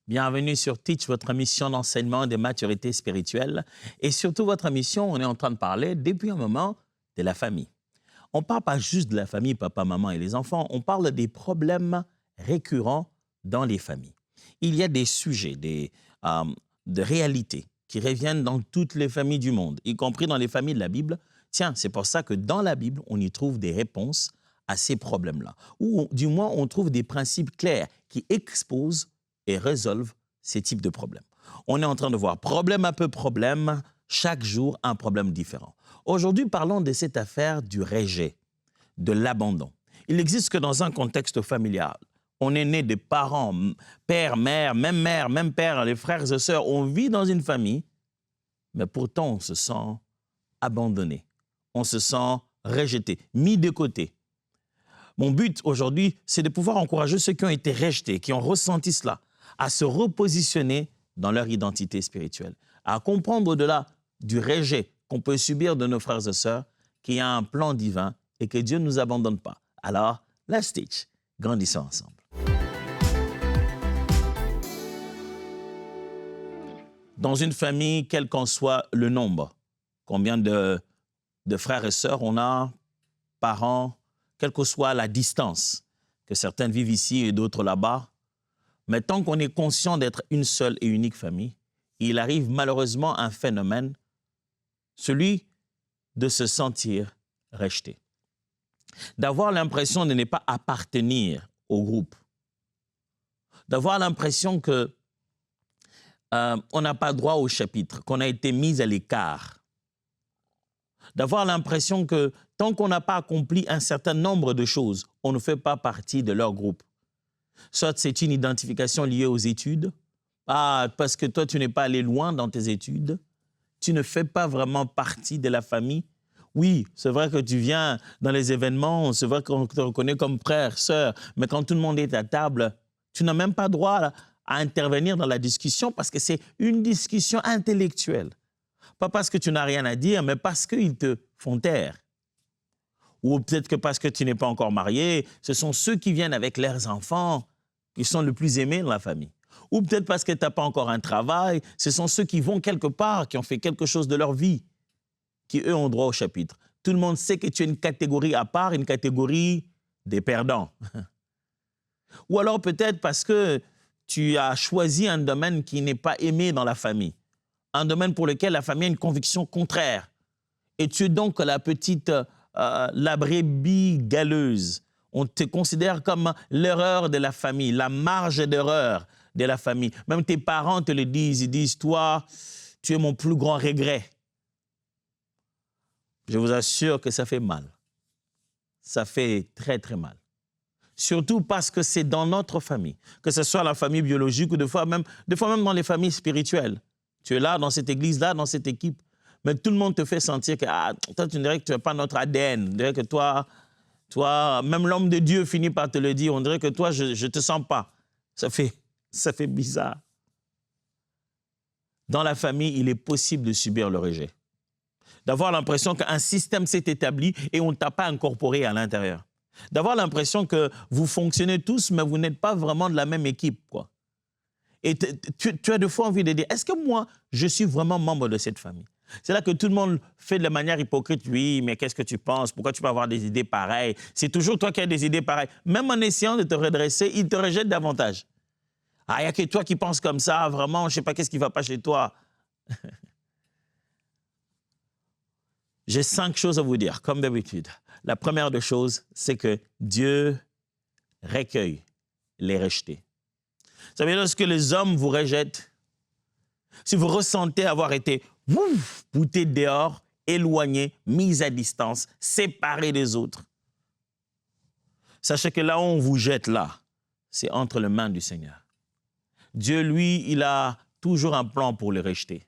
Bienvenue sur Teach, votre mission d'enseignement de maturité spirituelle. Et surtout, votre mission, on est en train de parler depuis un moment de la famille. On ne parle pas juste de la famille, papa, maman et les enfants, on parle des problèmes récurrents dans les familles. Il y a des sujets, de réalités qui reviennent dans toutes les familles du monde, y compris dans les familles de la Bible. Tiens, c'est pour ça que dans la Bible, on y trouve des réponses à ces problèmes-là. Ou du moins, on trouve des principes clairs qui exposent et résolvent ces types de problèmes. On est en train de voir problème après problème, chaque jour un problème différent. Aujourd'hui, parlons de cette affaire du rejet, de l'abandon. Il n'existe que dans un contexte familial. On est né de parents, père, même père, les frères et sœurs. On vit dans une famille, mais pourtant on se sent abandonné. On se sent rejeté, mis de côté. Mon but aujourd'hui, c'est de pouvoir encourager ceux qui ont été rejetés, qui ont ressenti cela, à se repositionner dans leur identité spirituelle, à comprendre au-delà du rejet qu'on peut subir de nos frères et sœurs, qu'il y a un plan divin et que Dieu ne nous abandonne pas. Alors, let's teach, grandissons ensemble. Dans une famille, quel qu'en soit le nombre, combien de frères et sœurs on a, parents, quelle que soit la distance, que certains vivent ici et d'autres là-bas, mais tant qu'on est conscient d'être une seule et unique famille, il arrive malheureusement un phénomène, celui de se sentir rejeté. D'avoir l'impression de ne pas appartenir au groupe. D'avoir l'impression que on n'a pas droit au chapitre, qu'on a été mis à l'écart. D'avoir l'impression que tant qu'on n'a pas accompli un certain nombre de choses, on ne fait pas partie de leur groupe. Soit c'est une identification liée aux études, parce que toi, tu n'es pas allé loin dans tes études, tu ne fais pas vraiment partie de la famille. Oui, c'est vrai que tu viens dans les événements, c'est vrai qu'on te reconnaît comme frère, sœur, mais quand tout le monde est à table, tu n'as même pas droit à intervenir dans la discussion parce que c'est une discussion intellectuelle. Pas parce que tu n'as rien à dire, mais parce qu'ils te font taire. Ou peut-être que parce que tu n'es pas encore marié, ce sont ceux qui viennent avec leurs enfants qui sont le plus aimés dans la famille. Ou peut-être parce que tu n'as pas encore un travail, ce sont ceux qui vont quelque part, qui ont fait quelque chose de leur vie, qui eux ont droit au chapitre. Tout le monde sait que tu es une catégorie à part, une catégorie des perdants. Ou alors peut-être parce que tu as choisi un domaine qui n'est pas aimé dans la famille, un domaine pour lequel la famille a une conviction contraire. Et tu es donc la brebis galeuse. On te considère comme l'erreur de la famille, la marge d'erreur de la famille. Même tes parents te le disent, ils disent, toi, tu es mon plus grand regret. Je vous assure que ça fait mal. Ça fait très, très mal. Surtout parce que c'est dans notre famille, que ce soit la famille biologique ou des fois même dans les familles spirituelles. Tu es là, dans cette église-là, dans cette équipe, mais tout le monde te fait sentir que toi, tu dirais que tu n'es pas notre ADN. On dirait que toi, même l'homme de Dieu finit par te le dire. On dirait que toi, je ne te sens pas. Ça fait bizarre. Dans la famille, il est possible de subir le rejet. D'avoir l'impression qu'un système s'est établi et on ne t'a pas incorporé à l'intérieur. D'avoir l'impression que vous fonctionnez tous, mais vous n'êtes pas vraiment de la même équipe, quoi. Et tu as des fois envie de dire, est-ce que moi, je suis vraiment membre de cette famille? C'est là que tout le monde fait de manière hypocrite. Oui, mais qu'est-ce que tu penses? Pourquoi tu peux avoir des idées pareilles? C'est toujours toi qui as des idées pareilles. Même en essayant de te redresser, ils te rejettent davantage. Il n'y a que toi qui penses comme ça, vraiment, je ne sais pas qu'est-ce qui ne va pas chez toi. J'ai 5 choses à vous dire, comme d'habitude. La première des choses, c'est que Dieu recueille les rejetés. Ça veut dire lorsque les hommes vous rejettent, si vous ressentez avoir été bouté dehors, éloigné, mis à distance, séparé des autres, sachez que là où on vous jette là, c'est entre les mains du Seigneur. Dieu, lui, il a toujours un plan pour les rejeter.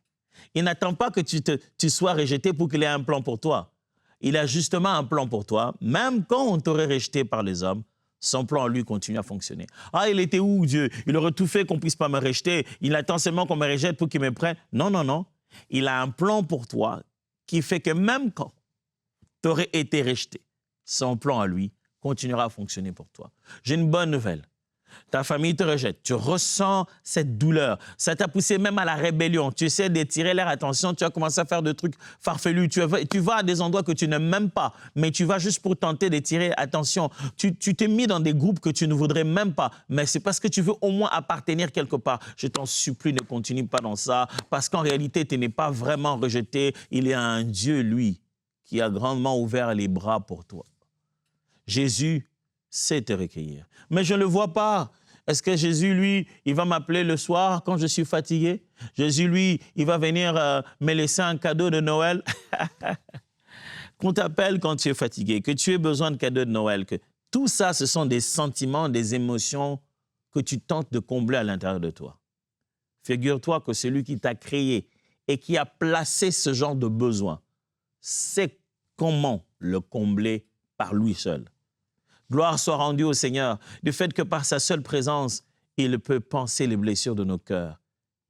Il n'attend pas que tu sois rejeté pour qu'il ait un plan pour toi. Il a justement un plan pour toi, même quand on t'aurait rejeté par les hommes, son plan, lui, continue à fonctionner. Il était où, Dieu? Il aurait tout fait qu'on ne puisse pas me rejeter. Il attend seulement qu'on me rejette pour qu'il me prenne. Non, non, non. Il a un plan pour toi qui fait que même quand tu aurais été rejeté, son plan à lui continuera à fonctionner pour toi. J'ai une bonne nouvelle. Ta famille te rejette. Tu ressens cette douleur. Ça t'a poussé même à la rébellion. Tu essaies d'étirer leur attention. Tu as commencé à faire des trucs farfelus. Tu vas à des endroits que tu n'aimes même pas, mais tu vas juste pour tenter d'étirer attention. Tu t'es mis dans des groupes que tu ne voudrais même pas, mais c'est parce que tu veux au moins appartenir quelque part. Je t'en supplie, ne continue pas dans ça, parce qu'en réalité, tu n'es pas vraiment rejeté. Il y a un Dieu, lui, qui a grandement ouvert les bras pour toi. Jésus sait te recueillir. Mais je ne le vois pas. Est-ce que Jésus, lui, il va m'appeler le soir quand je suis fatigué? Jésus, lui, il va venir me laisser un cadeau de Noël? Qu'on t'appelle quand tu es fatigué, que tu aies besoin de cadeaux de Noël, que tout ça, ce sont des sentiments, des émotions que tu tentes de combler à l'intérieur de toi. Figure-toi que celui qui t'a créé et qui a placé ce genre de besoin sait comment le combler par lui seul. Gloire soit rendue au Seigneur du fait que par sa seule présence, il peut panser les blessures de nos cœurs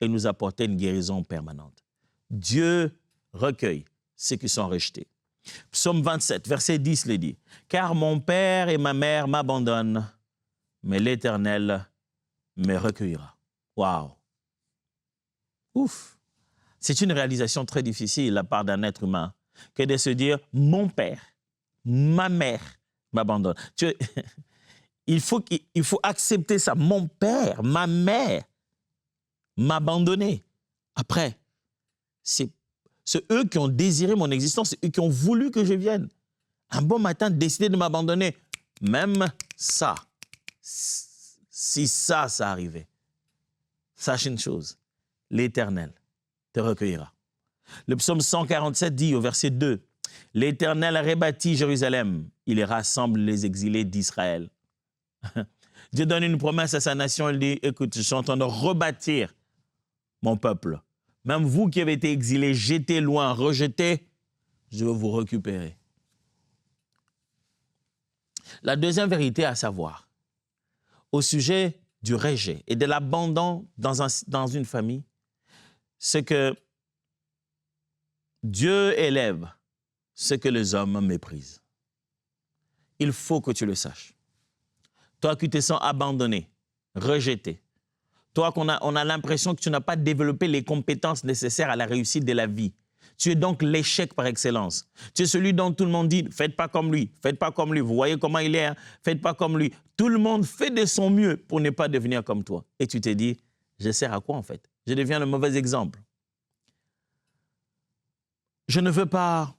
et nous apporter une guérison permanente. Dieu recueille ceux qui sont rejetés. Psaume 27, verset 10 le dit. « Car mon père et ma mère m'abandonnent, mais l'Éternel me recueillera. » Waouh! Ouf! C'est une réalisation très difficile de la part d'un être humain que de se dire « mon père, ma mère m'abandonne. » Il faut accepter ça. Mon père, ma mère m'a abandonné. Après, c'est eux qui ont désiré mon existence, c'est eux qui ont voulu que je vienne. Un bon matin, décider de m'abandonner. Même ça, si ça arrivait, sache une chose, l'Éternel te recueillera. Le psaume 147 dit au verset 2, « L'Éternel a rebâti Jérusalem, il rassemble les exilés d'Israël. » Dieu donne une promesse à sa nation, il dit, « Écoute, je suis en train de rebâtir mon peuple. Même vous qui avez été exilés, jetés loin, rejetés, je veux vous récupérer. » La deuxième vérité à savoir, au sujet du rejet et de l'abandon dans une famille, c'est que Dieu élève ce que les hommes méprisent. Il faut que tu le saches. Toi qui te sens abandonné, rejeté, toi qu'on a l'impression que tu n'as pas développé les compétences nécessaires à la réussite de la vie, tu es donc l'échec par excellence. Tu es celui dont tout le monde dit « faites pas comme lui, faites pas comme lui, vous voyez comment il est, hein? Faites pas comme lui ». Tout le monde fait de son mieux pour ne pas devenir comme toi. Et tu te dis « je sers à quoi en fait? Je deviens le mauvais exemple. » Je ne veux pas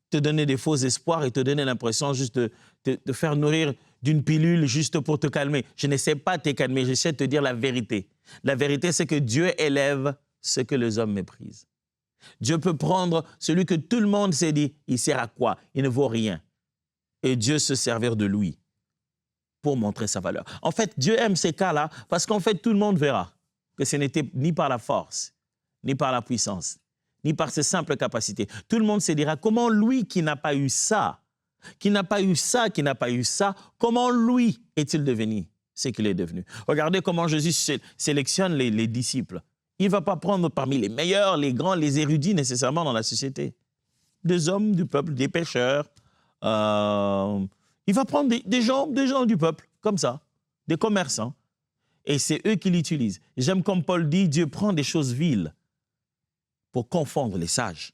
te donner des faux espoirs et te donner l'impression juste de faire nourrir d'une pilule juste pour te calmer. Je n'essaie pas de te calmer, j'essaie de te dire la vérité. La vérité, c'est que Dieu élève ce que les hommes méprisent. Dieu peut prendre celui que tout le monde s'est dit, il sert à quoi? Il ne vaut rien. Et Dieu se servir de lui pour montrer sa valeur. En fait, Dieu aime ces cas-là parce qu'en fait, tout le monde verra que ce n'était ni par la force, ni par la puissance, ni par ses simples capacités. Tout le monde se dira, comment lui qui n'a pas eu ça, qui n'a pas eu ça, qui n'a pas eu ça, comment lui est-il devenu ce qu'il est devenu? Regardez comment Jésus sélectionne les disciples. Il ne va pas prendre parmi les meilleurs, les grands, les érudits nécessairement dans la société. Des hommes du peuple, des pêcheurs. Il va prendre des gens du peuple, comme ça, des commerçants. Et c'est eux qui l'utilisent. J'aime comme Paul dit, Dieu prend des choses viles pour confondre les sages.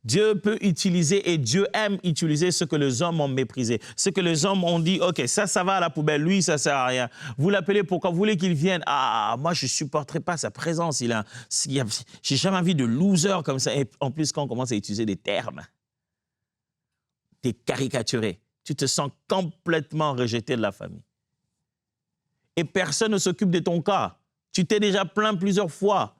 Dieu peut utiliser et Dieu aime utiliser ce que les hommes ont méprisé. Ce que les hommes ont dit, OK, ça va à la poubelle, lui, ça ne sert à rien. Vous l'appelez pourquoi? Vous voulez qu'il vienne? Ah, moi, je ne supporterai pas sa présence. J'ai jamais envie de loser comme ça. Et en plus, quand on commence à utiliser des termes, tu es caricaturé. Tu te sens complètement rejeté de la famille. Et personne ne s'occupe de ton cas. Tu t'es déjà plaint plusieurs fois.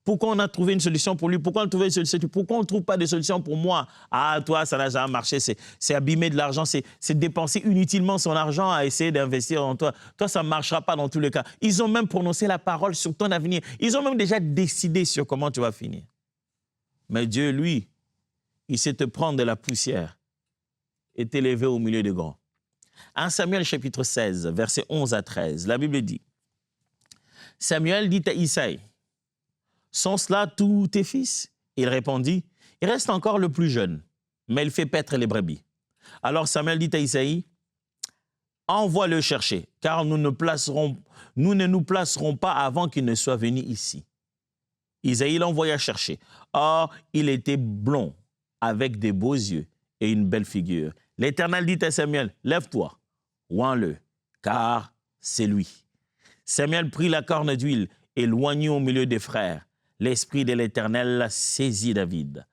Pourquoi on a trouvé une solution pour lui? Pourquoi on a trouvé une solution? Pourquoi on ne trouve pas de solution pour moi? Ah, toi, ça n'a jamais marché. C'est abîmer de l'argent. C'est dépenser inutilement son argent à essayer d'investir en toi. Toi, ça ne marchera pas dans tous les cas. Ils ont même prononcé la parole sur ton avenir. Ils ont même déjà décidé sur comment tu vas finir. Mais Dieu, lui, il sait te prendre de la poussière et t'élever au milieu des grands. 1 Samuel chapitre 16, versets 11 à 13, la Bible dit, Samuel dit à Isaïe, sont cela tous tes fils? Il répondit, il reste encore le plus jeune, mais il fait paître les brebis. Alors Samuel dit à Isaïe, envoie le chercher, car nous ne nous placerons pas avant qu'il ne soit venu ici. Isaïe l'envoya chercher. Or, il était blond, avec des beaux yeux et une belle figure. L'Éternel dit à Samuel, lève-toi, oins-le, car c'est lui. Samuel prit la corne d'huile et l'oignit au milieu des frères. L'Esprit de l'Éternel saisit David.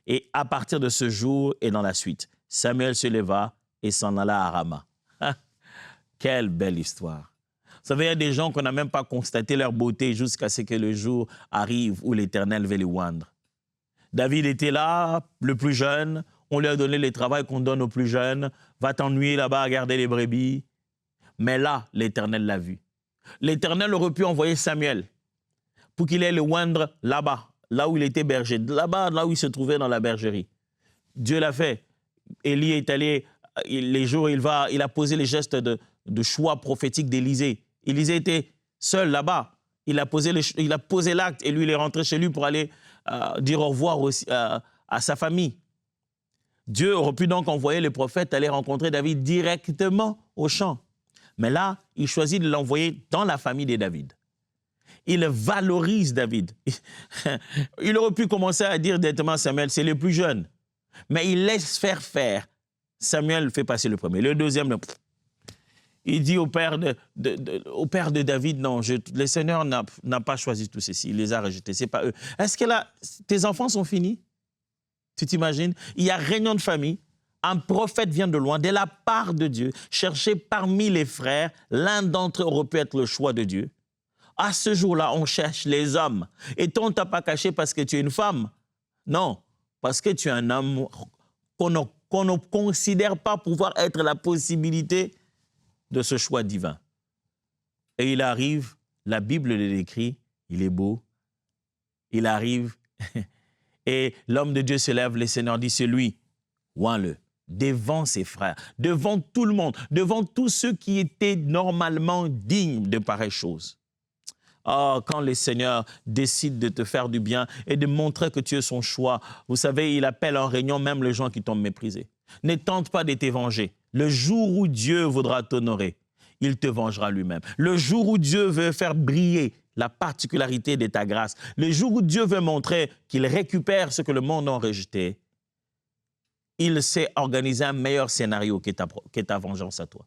Et à partir de ce jour et dans la suite, Samuel se leva et s'en alla à Rama. Quelle belle histoire. Vous savez, il y a des gens qu'on n'a même pas constaté leur beauté jusqu'à ce que le jour arrive où l'Éternel veut les oindre. David était là, le plus jeune. On lui a donné le travail qu'on donne aux plus jeunes. Va t'ennuyer là-bas à garder les brebis. Mais là, l'Éternel l'a vu. L'Éternel aurait pu envoyer Samuel pour qu'il aille le oindre là-bas, là où il était berger, là-bas, là où il se trouvait dans la bergerie. Dieu l'a fait. Élie est allé, les jours, il a posé les gestes de choix prophétique d'Élisée. Élisée était seul là-bas. Il a posé l'acte et lui, il est rentré chez lui pour aller dire au revoir aussi, à sa famille. Dieu aurait pu donc envoyer le prophète aller rencontrer David directement au champ. Mais là, il choisit de l'envoyer dans la famille de David. Il valorise David. Il aurait pu commencer à dire directement à Samuel, c'est le plus jeune. Mais il laisse faire. Samuel fait passer le premier. Le deuxième, il dit au père de David, non, le Seigneur n'a pas choisi tout ceci, il les a rejetés, ce n'est pas eux. Est-ce que là, tes enfants sont finis? Tu t'imagines? Il y a réunion de famille, un prophète vient de loin, de la part de Dieu, cherché parmi les frères, l'un d'entre eux aurait pu être le choix de Dieu. À ce jour-là, on cherche les hommes. Et toi, on ne t'a pas caché parce que tu es une femme. Non, parce que tu es un homme qu'on ne considère pas pouvoir être la possibilité de ce choix divin. Et il arrive, la Bible le décrit, il est beau, il arrive, et l'homme de Dieu se lève, le Seigneur dit, c'est lui, oins-le, devant ses frères, devant tout le monde, devant tous ceux qui étaient normalement dignes de pareilles choses. Oh, quand le Seigneur décide de te faire du bien et de montrer que tu es son choix, vous savez, il appelle en réunion même les gens qui t'ont méprisé. Ne tente pas de te venger. Le jour où Dieu voudra t'honorer, il te vengera lui-même. Le jour où Dieu veut faire briller la particularité de ta grâce, le jour où Dieu veut montrer qu'il récupère ce que le monde a rejeté, il sait organiser un meilleur scénario que ta vengeance à toi.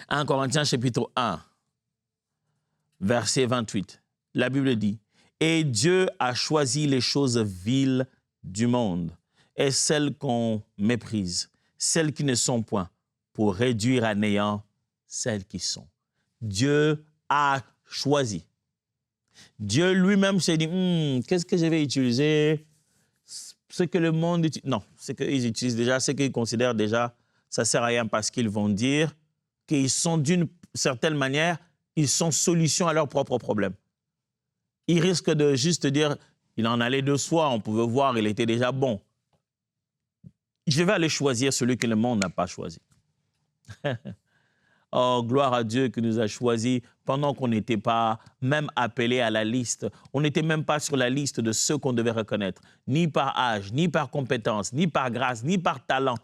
1 Corinthiens chapitre 1, verset 28, la Bible dit, « Et Dieu a choisi les choses viles du monde et celles qu'on méprise, celles qui ne sont point, pour réduire à néant celles qui sont. » Dieu a choisi. Dieu lui-même s'est dit, qu'est-ce que je vais utiliser? Ce que le monde utilise. Non, ce qu'ils utilisent déjà, ce qu'ils considèrent déjà, ça ne sert à rien parce qu'ils vont dire qu'ils sont d'une certaine manière, ils sont solution à leurs propres problèmes. Ils risquent de juste dire, il en allait de soi, on pouvait voir, il était déjà bon. Je vais aller choisir celui que le monde n'a pas choisi. Oh, gloire à Dieu qui nous a choisis pendant qu'on n'était pas même appelé à la liste. On n'était même pas sur la liste de ceux qu'on devait reconnaître, ni par âge, ni par compétence, ni par grâce, ni par talent.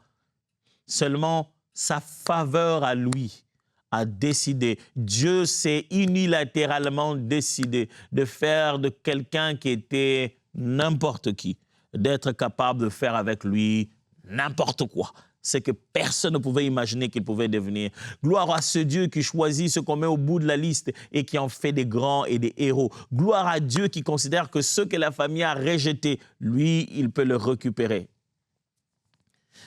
Seulement, sa faveur à lui a décidé. Dieu s'est unilatéralement décidé de faire de quelqu'un qui était n'importe qui, d'être capable de faire avec lui n'importe quoi. C'est que personne ne pouvait imaginer qu'il pouvait devenir. Gloire à ce Dieu qui choisit ce qu'on met au bout de la liste et qui en fait des grands et des héros. Gloire à Dieu qui considère que ceux que la famille a rejetés, lui, il peut le récupérer.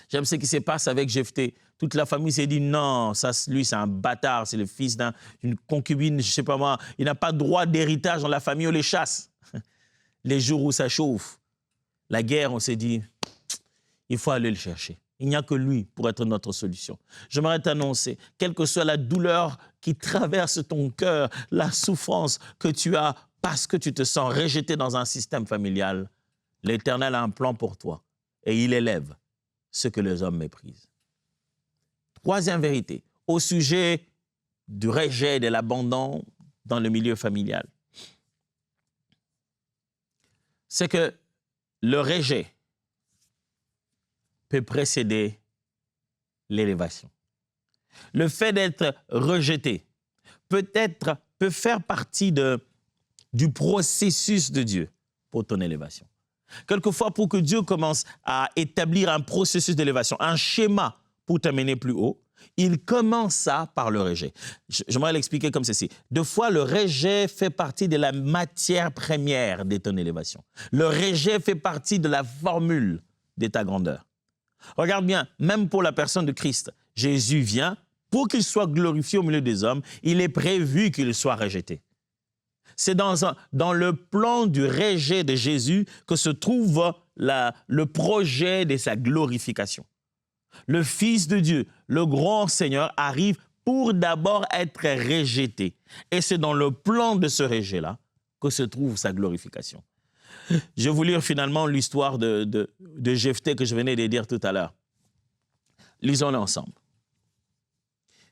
J'aime ce qui se passe avec Jephthé. Toute la famille s'est dit non, ça, lui c'est un bâtard, c'est le fils d'une concubine, je ne sais pas moi. Il n'a pas droit d'héritage dans la famille, on les chasse. Les jours où ça chauffe, la guerre, on s'est dit, il faut aller le chercher. Il n'y a que lui pour être notre solution. J'aimerais t'annoncer, quelle que soit la douleur qui traverse ton cœur, la souffrance que tu as parce que tu te sens rejeté dans un système familial, l'Éternel a un plan pour toi et il élève ce que les hommes méprisent. Troisième vérité, au sujet du rejet et de l'abandon dans le milieu familial, c'est que le rejet peut précéder l'élévation. Le fait d'être rejeté peut faire partie du processus de Dieu pour ton élévation. Quelquefois, pour que Dieu commence à établir un processus d'élévation, un schéma pour t'amener plus haut, il commence ça par le rejet. J'aimerais l'expliquer comme ceci. Deux fois, le rejet fait partie de la matière première de ton élévation. Le rejet fait partie de la formule de ta grandeur. Regarde bien, même pour la personne de Christ, Jésus vient, pour qu'il soit glorifié au milieu des hommes, il est prévu qu'il soit rejeté. C'est dans le plan du rejet de Jésus que se trouve le projet de sa glorification. Le Fils de Dieu, le grand Seigneur, arrive pour d'abord être rejeté. Et c'est dans le plan de ce rejet-là que se trouve sa glorification. Je vais vous lire finalement l'histoire de Jephthé que je venais de dire tout à l'heure. Lisons-la ensemble.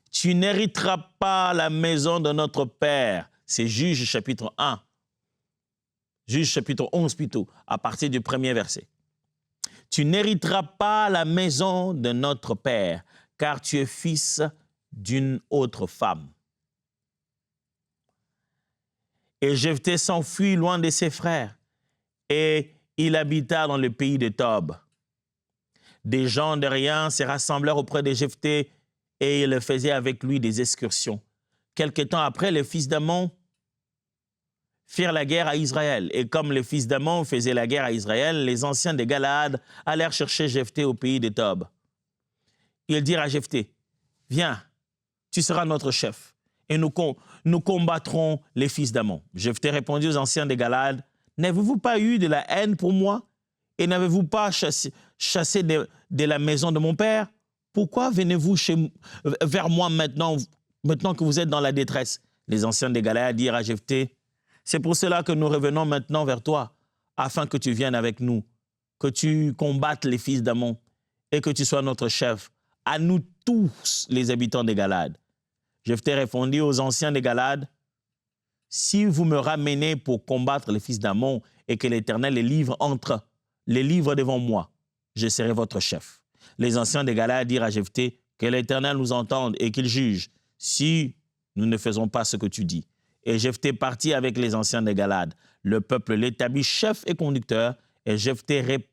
« Tu n'hériteras pas la maison de notre Père. » C'est Juge chapitre 1. Juge chapitre 11 plutôt, à partir du premier verset. « Tu n'hériteras pas la maison de notre Père, car tu es fils d'une autre femme. » Et Jephthé s'enfuit loin de ses frères, et il habita dans le pays de Tob. Des gens de rien se rassemblèrent auprès de Jephthé, et ils faisaient avec lui des excursions. Quelque temps après, les fils d'Ammon firent la guerre à Israël. Et comme les fils d'Ammon faisaient la guerre à Israël, les anciens de Galaad allèrent chercher Jephthé au pays de Tob. Ils dirent à Jephthé, « Viens, tu seras notre chef, et nous combattrons les fils d'Ammon. » Jephthé répondit aux anciens de Galaad, « N'avez-vous pas eu de la haine pour moi, et n'avez-vous pas chassé de la maison de mon père? Pourquoi venez-vous vers moi maintenant que vous êtes dans la détresse? » Les anciens de Galaad dirent à Jephthé, « C'est pour cela que nous revenons maintenant vers toi, afin que tu viennes avec nous, que tu combattes les fils d'Ammon et que tu sois notre chef, à nous tous les habitants de Galaad. » Jephthé répondit aux anciens de Galaad, « Si vous me ramenez pour combattre les fils d'Ammon et que l'Éternel les livre devant moi, je serai votre chef. » Les anciens de Galaad dirent à Jephthé, « Que l'Éternel nous entende et qu'il juge, si nous ne faisons pas ce que tu dis. » Et Jephthé partit avec les anciens de Galaad. Le peuple l'établit chef et conducteur, et Jephthé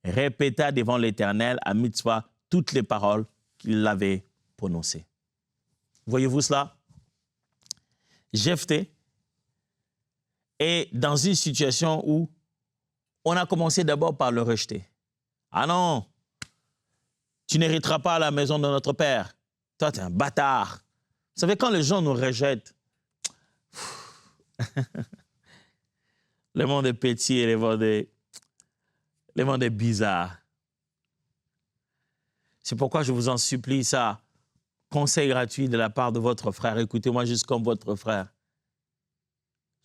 répéta devant l'Éternel à Mitzpah toutes les paroles qu'il avait prononcées. Voyez-vous cela? Jephthé est dans une situation où on a commencé d'abord par le rejeter. « Ah non, tu n'hériteras pas à la maison de notre père. Toi, tu es un bâtard. » Vous savez, quand les gens nous rejettent, le monde est petit et le monde est bizarre. C'est pourquoi je vous en supplie ça. Conseil gratuit de la part de votre frère. Écoutez-moi juste comme votre frère.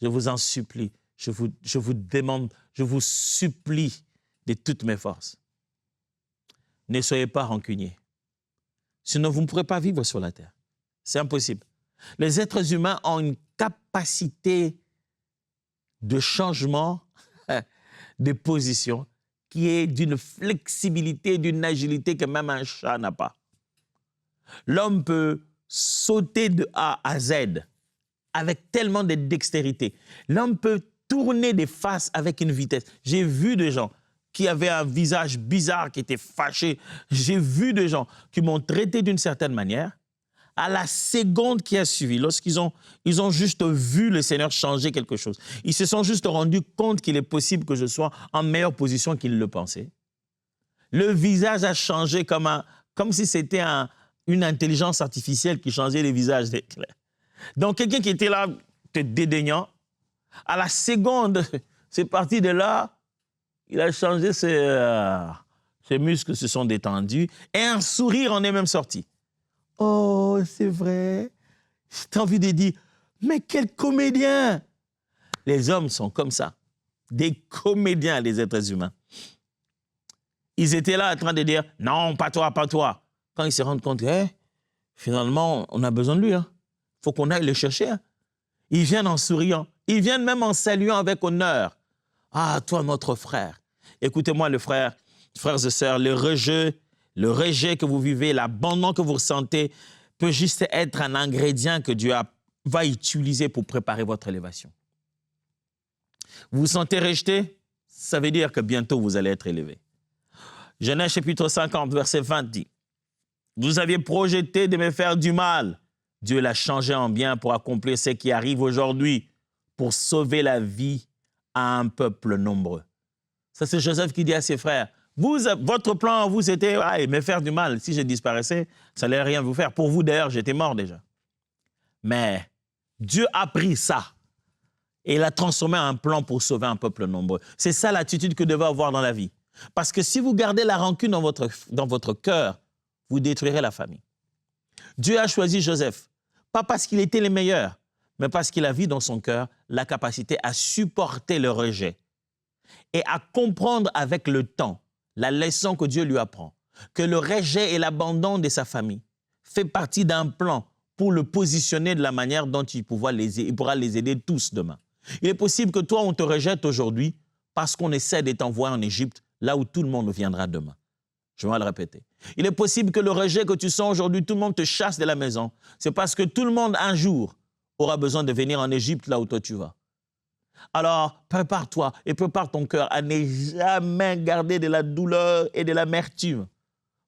Je vous en supplie. Je vous demande, je vous supplie de toutes mes forces. Ne soyez pas rancuniers. Sinon, vous ne pourrez pas vivre sur la terre. C'est impossible. Les êtres humains ont une capacité de changement de position qui est d'une flexibilité, d'une agilité que même un chat n'a pas. L'homme peut sauter de A à Z avec tellement de dextérité. L'homme peut tourner des faces avec une vitesse. J'ai vu des gens qui avaient un visage bizarre, qui étaient fâchés. J'ai vu des gens qui m'ont traité d'une certaine manière. À la seconde qui a suivi, lorsqu'ils ont juste vu le Seigneur changer quelque chose, ils se sont juste rendus compte qu'il est possible que je sois en meilleure position qu'ils le pensaient. Le visage a changé comme si c'était une intelligence artificielle qui changeait les visages. Donc, quelqu'un qui était là, te dédaignant, à la seconde, c'est parti de là, il a changé, ses muscles se sont détendus et un sourire en est même sorti. Oh, c'est vrai. J'ai envie de dire, mais quel comédien! Les hommes sont comme ça, des comédiens, les êtres humains. Ils étaient là en train de dire, non, pas toi, pas toi. Quand ils se rendent compte, finalement, on a besoin de lui. Il faut qu'on aille le chercher. Ils viennent en souriant. Ils viennent même en saluant avec honneur. Ah, toi, notre frère. Écoutez-moi, frères et sœurs, le rejet Le rejet que vous vivez, l'abandon que vous ressentez peut juste être un ingrédient que Dieu va utiliser pour préparer votre élévation. Vous vous sentez rejeté? Ça veut dire que bientôt vous allez être élevé. Genèse chapitre 50, verset 20 dit, « Vous aviez projeté de me faire du mal. Dieu l'a changé en bien pour accomplir ce qui arrive aujourd'hui, pour sauver la vie à un peuple nombreux. » Ça, c'est Joseph qui dit à ses frères, votre plan, vous, c'était me faire du mal. Si je disparaissais, ça n'allait rien vous faire. Pour vous, d'ailleurs, j'étais mort déjà. Mais Dieu a pris ça et l'a transformé en un plan pour sauver un peuple nombreux. C'est ça l'attitude que vous devez avoir dans la vie. Parce que si vous gardez la rancune dans votre cœur, vous détruirez la famille. Dieu a choisi Joseph, pas parce qu'il était le meilleur, mais parce qu'il a vu dans son cœur la capacité à supporter le rejet et à comprendre avec le temps la leçon que Dieu lui apprend, que le rejet et l'abandon de sa famille fait partie d'un plan pour le positionner de la manière dont il pourra les aider tous demain. Il est possible que toi, on te rejette aujourd'hui parce qu'on essaie de t'envoyer en Égypte, là où tout le monde viendra demain. Je vais le répéter. Il est possible que le rejet que tu sens aujourd'hui, tout le monde te chasse de la maison. C'est parce que tout le monde, un jour, aura besoin de venir en Égypte, là où toi tu vas. Alors, prépare-toi et prépare ton cœur à ne jamais garder de la douleur et de l'amertume.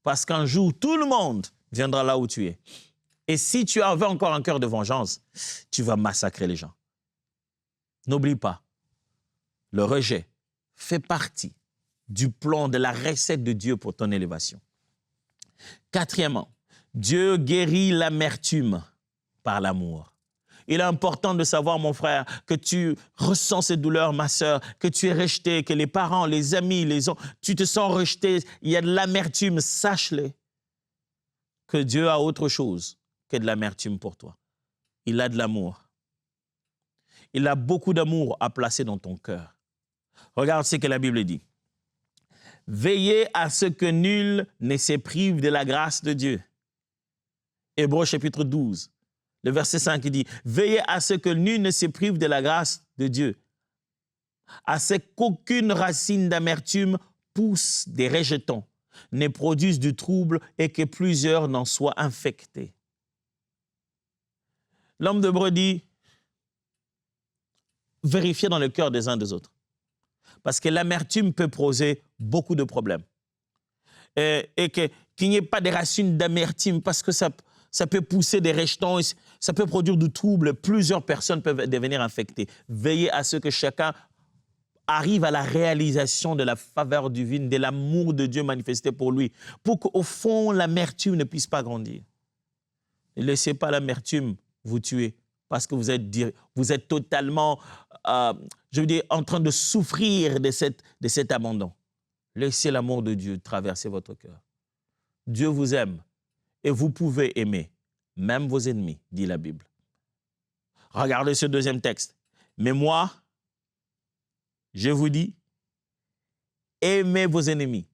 Parce qu'un jour, tout le monde viendra là où tu es. Et si tu avais encore un cœur de vengeance, tu vas massacrer les gens. N'oublie pas, le rejet fait partie du plan, de la recette de Dieu pour ton élévation. Quatrièmement, Dieu guérit l'amertume par l'amour. Il est important de savoir, mon frère, que tu ressens ces douleurs, ma sœur, que tu es rejeté, que les parents, les amis, tu te sens rejeté, il y a de l'amertume, sache-le, que Dieu a autre chose que de l'amertume pour toi. Il a de l'amour. Il a beaucoup d'amour à placer dans ton cœur. Regarde ce que la Bible dit. Veillez à ce que nul ne se prive de la grâce de Dieu. Hébreux chapitre 12, le verset 5 dit, veillez à ce que nul ne se prive de la grâce de Dieu, à ce qu'aucune racine d'amertume pousse des rejetons, ne produise du trouble et que plusieurs n'en soient infectés. L'homme d'Hébreux dit, vérifiez dans le cœur des uns des autres. Parce que l'amertume peut poser beaucoup de problèmes. Et qu'il n'y ait pas de racines d'amertume, parce que ça peut pousser des rejetons, ça peut produire du trouble. Plusieurs personnes peuvent devenir infectées. Veillez à ce que chacun arrive à la réalisation de la faveur divine, de l'amour de Dieu manifesté pour lui, pour qu'au fond, l'amertume ne puisse pas grandir. Ne laissez pas l'amertume vous tuer, parce que vous êtes totalement, en train de souffrir de cet abandon. Laissez l'amour de Dieu traverser votre cœur. Dieu vous aime et vous pouvez aimer, même vos ennemis, dit la Bible. Regardez ce deuxième texte. Mais moi, je vous dis, aimez vos ennemis.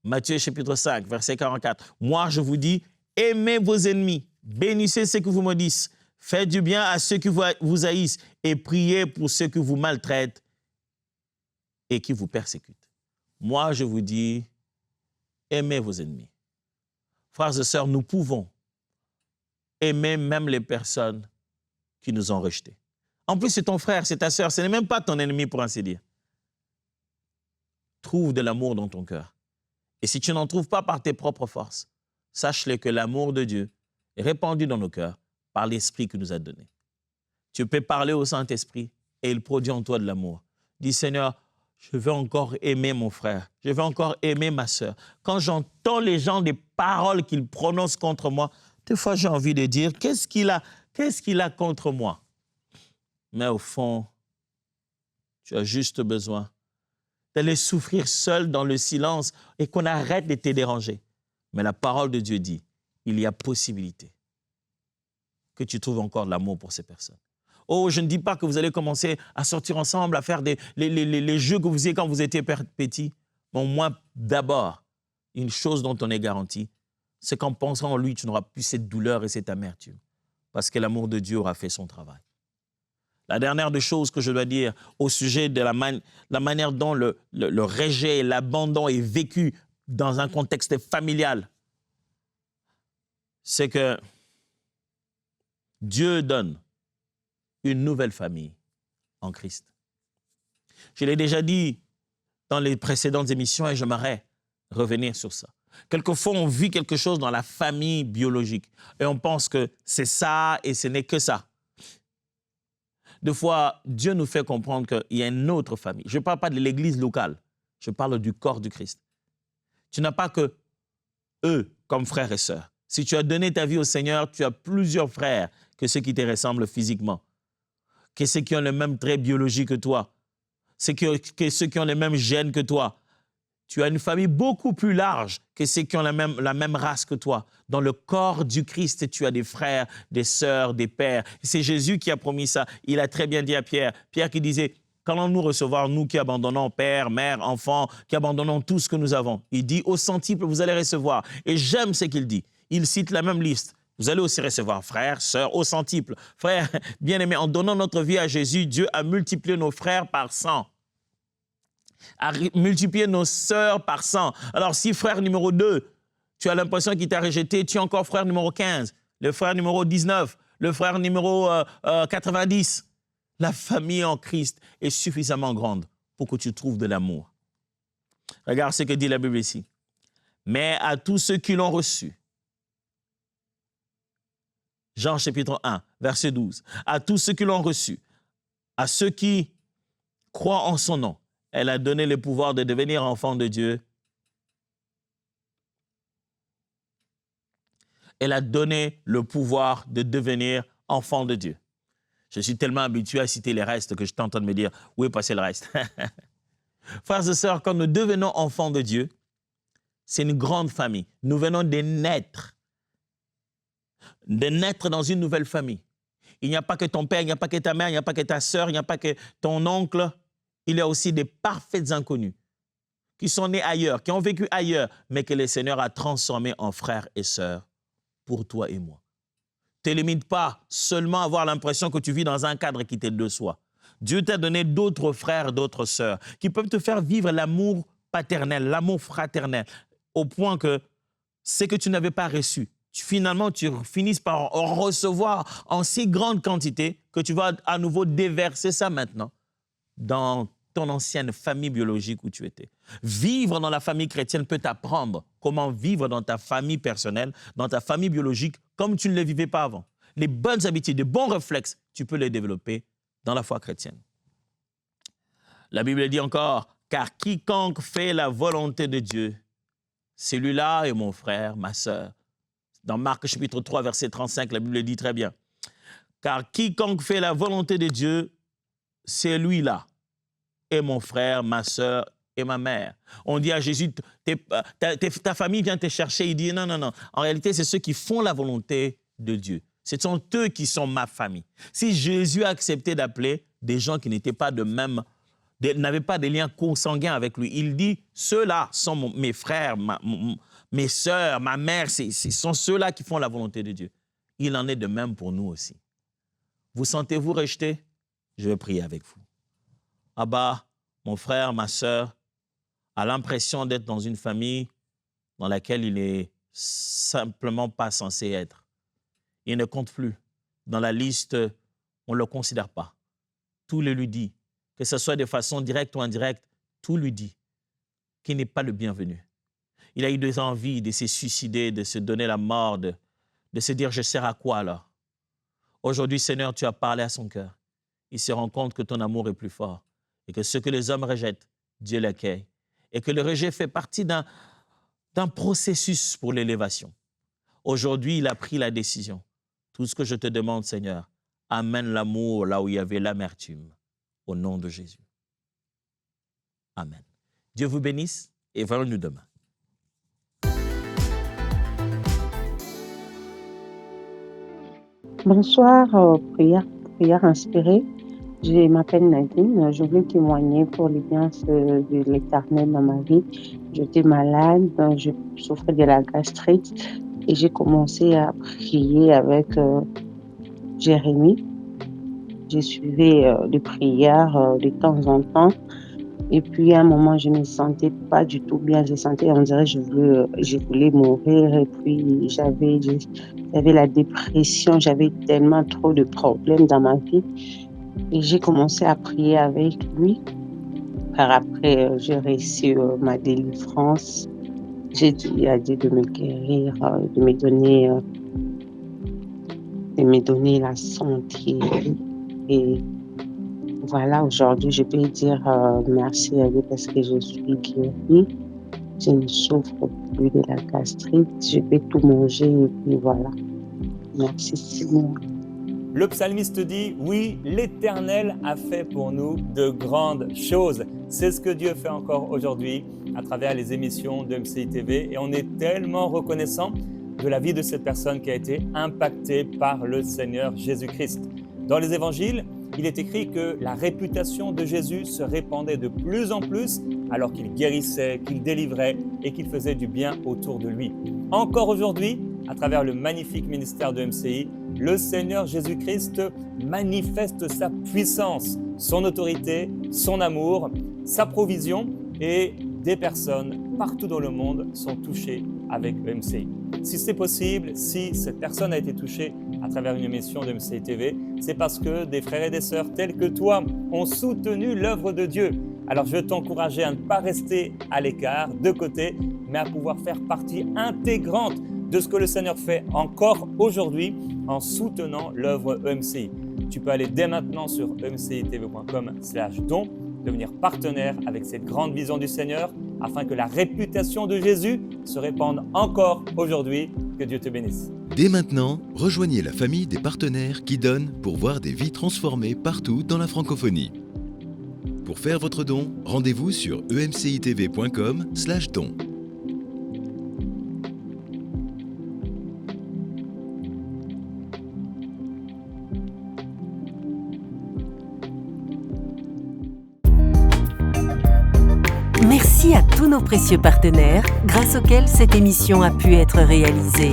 Matthieu chapitre 5, verset 44. Moi, je vous dis, aimez vos ennemis, bénissez ceux qui vous maudissent, faites du bien à ceux qui vous haïssent et priez pour ceux qui vous maltraitent et qui vous persécutent. Moi, je vous dis, aimez vos ennemis. Frères et sœurs, nous pouvons aimer même les personnes qui nous ont rejetés. En plus, c'est ton frère, c'est ta sœur, ce n'est même pas ton ennemi pour ainsi dire. Trouve de l'amour dans ton cœur. Et si tu n'en trouves pas par tes propres forces, sache-le que l'amour de Dieu est répandu dans nos cœurs par l'Esprit qu'il nous a donné. Tu peux parler au Saint-Esprit et il produit en toi de l'amour. Dis, Seigneur, je veux encore aimer mon frère, je veux encore aimer ma sœur. Quand j'entends les gens des paroles qu'ils prononcent contre moi, des fois j'ai envie de dire, qu'est-ce qu'il a contre moi? Mais au fond, tu as juste besoin d'aller souffrir seul dans le silence et qu'on arrête de te déranger. Mais la parole de Dieu dit, il y a possibilité que tu trouves encore de l'amour pour ces personnes. Oh, je ne dis pas que vous allez commencer à sortir ensemble, à faire les jeux que vous faisiez quand vous étiez petit. Mais au moins, d'abord, une chose dont on est garanti, c'est qu'en pensant en lui, tu n'auras plus cette douleur et cette amertume. Parce que l'amour de Dieu aura fait son travail. La dernière des choses que je dois dire au sujet de la manière dont le rejet et l'abandon est vécu dans un contexte familial, c'est que Dieu donne une nouvelle famille en Christ. Je l'ai déjà dit dans les précédentes émissions et j'aimerais revenir sur ça. Quelquefois, on vit quelque chose dans la famille biologique et on pense que c'est ça et ce n'est que ça. Deux fois, Dieu nous fait comprendre qu'il y a une autre famille. Je ne parle pas de l'église locale, je parle du corps du Christ. Tu n'as pas que eux comme frères et sœurs. Si tu as donné ta vie au Seigneur, tu as plusieurs frères que ceux qui te ressemblent physiquement, que ceux qui ont le même trait biologique que toi, que ceux qui ont les mêmes gènes que toi. Tu as une famille beaucoup plus large que ceux qui ont la même race que toi. Dans le corps du Christ, tu as des frères, des sœurs, des pères. C'est Jésus qui a promis ça. Il a très bien dit à Pierre. Pierre qui disait, qu'allons-nous recevoir, nous qui abandonnons père, mère, enfant, qui abandonnons tout ce que nous avons? Il dit, au centuple, vous allez recevoir. Et j'aime ce qu'il dit. Il cite la même liste. Vous allez aussi recevoir frères, sœurs, au centuple. Frères, bien-aimés, en donnant notre vie à Jésus, Dieu a multiplié nos frères par 100. A multiplié nos sœurs par 100. Alors, si frère numéro 2, tu as l'impression qu'il t'a rejeté, tu es encore frère numéro 15, le frère numéro 19, le frère numéro 90. La famille en Christ est suffisamment grande pour que tu trouves de l'amour. Regarde ce que dit la Bible ici. Mais à tous ceux qui l'ont reçu, Jean chapitre 1, verset 12, à tous ceux qui l'ont reçu, à ceux qui croient en son nom, elle a donné le pouvoir de devenir enfant de Dieu. Elle a donné le pouvoir de devenir enfant de Dieu. Je suis tellement habitué à citer les restes que je t'entends me dire, où est passé le reste? Frères et sœurs, quand nous devenons enfants de Dieu, c'est une grande famille. Nous venons de naître dans une nouvelle famille. Il n'y a pas que ton père, il n'y a pas que ta mère, il n'y a pas que ta sœur, il n'y a pas que ton oncle. Il y a aussi des parfaits inconnus qui sont nés ailleurs, qui ont vécu ailleurs, mais que le Seigneur a transformés en frères et sœurs pour toi et moi. Ne te limite pas seulement à avoir l'impression que tu vis dans un cadre qui t'est de soi. Dieu t'a donné d'autres frères, d'autres sœurs qui peuvent te faire vivre l'amour paternel, l'amour fraternel, au point que ce que tu n'avais pas reçu, finalement, tu finisses par en recevoir en si grande quantité que tu vas à nouveau déverser ça maintenant dans ton ancienne famille biologique où tu étais. Vivre dans la famille chrétienne peut t'apprendre comment vivre dans ta famille personnelle, dans ta famille biologique, comme tu ne le vivais pas avant. Les bonnes habitudes, les bons réflexes, tu peux les développer dans la foi chrétienne. La Bible dit encore, « Car quiconque fait la volonté de Dieu, celui-là est mon frère, ma sœur. » Dans Marc chapitre 3, verset 35, la Bible dit très bien, « Car quiconque fait la volonté de Dieu, celui-là est mon frère, ma sœur et ma mère. » On dit à Jésus, ta famille vient te chercher. Il dit, non, non, non. En réalité, c'est ceux qui font la volonté de Dieu. Ce sont eux qui sont ma famille. Si Jésus a accepté d'appeler des gens qui n'étaient pas de même, n'avaient pas de liens consanguins avec lui, il dit, ceux-là sont mes frères, mes sœurs, ma mère, ce sont ceux-là qui font la volonté de Dieu. Il en est de même pour nous aussi. Vous sentez-vous rejeté? Je vais prier avec vous. Abba, mon frère, ma sœur, a l'impression d'être dans une famille dans laquelle il n'est simplement pas censé être. Il ne compte plus. Dans la liste, on ne le considère pas. Tout le lui dit, que ce soit de façon directe ou indirecte, tout lui dit qu'il n'est pas le bienvenu. Il a eu des envies de se suicider, de se donner la mort, de se dire « je sers à quoi alors ?» Aujourd'hui, Seigneur, tu as parlé à son cœur. Il se rend compte que ton amour est plus fort et que ce que les hommes rejettent, Dieu l'accueille. Et que le rejet fait partie d'un processus pour l'élévation. Aujourd'hui, il a pris la décision. Tout ce que je te demande, Seigneur, amène l'amour là où il y avait l'amertume. Au nom de Jésus. Amen. Dieu vous bénisse et voyons-nous demain. Bonsoir, prière inspirée. Je m'appelle Nadine, je veux témoigner pour l'alliance de l'Éternel dans ma vie. J'étais malade, je souffrais de la gastrite et j'ai commencé à prier avec Jérémie. J'ai suivi des prières de temps en temps Et puis à un moment, je me sentais pas du tout bien. Je sentais, on dirait, je voulais mourir. Et puis j'avais la dépression. J'avais tellement trop de problèmes dans ma vie. Et j'ai commencé à prier avec lui. Par après, j'ai réussi ma délivrance. J'ai dit à Dieu de me guérir, de me donner la santé. Et voilà, aujourd'hui, je peux dire merci à Dieu parce que je suis guérie. Je ne souffre plus de la gastrite. Je peux tout manger et puis voilà. Merci Seigneur. Le psalmiste dit, oui, l'Éternel a fait pour nous de grandes choses. C'est ce que Dieu fait encore aujourd'hui à travers les émissions de MCI TV et on est tellement reconnaissant de la vie de cette personne qui a été impactée par le Seigneur Jésus-Christ. Dans les évangiles, il est écrit que la réputation de Jésus se répandait de plus en plus alors qu'il guérissait, qu'il délivrait et qu'il faisait du bien autour de lui. Encore aujourd'hui, à travers le magnifique ministère de MCI, le Seigneur Jésus-Christ manifeste sa puissance, son autorité, son amour, sa provision et des personnes partout dans le monde sont touchées avec MCI. Si c'est possible, si cette personne a été touchée à travers une émission de MCI TV, c'est parce que des frères et des sœurs tels que toi ont soutenu l'œuvre de Dieu. Alors je veux t'encourager à ne pas rester à l'écart, de côté, mais à pouvoir faire partie intégrante de ce que le Seigneur fait encore aujourd'hui en soutenant l'œuvre EMCI. Tu peux aller dès maintenant sur emcitv.com/don, devenir partenaire avec cette grande vision du Seigneur afin que la réputation de Jésus se répande encore aujourd'hui. Que Dieu te bénisse. Dès maintenant, rejoignez la famille des partenaires qui donnent pour voir des vies transformées partout dans la francophonie. Pour faire votre don, rendez-vous sur emcitv.com/don. Merci à tous nos précieux partenaires grâce auxquels cette émission a pu être réalisée.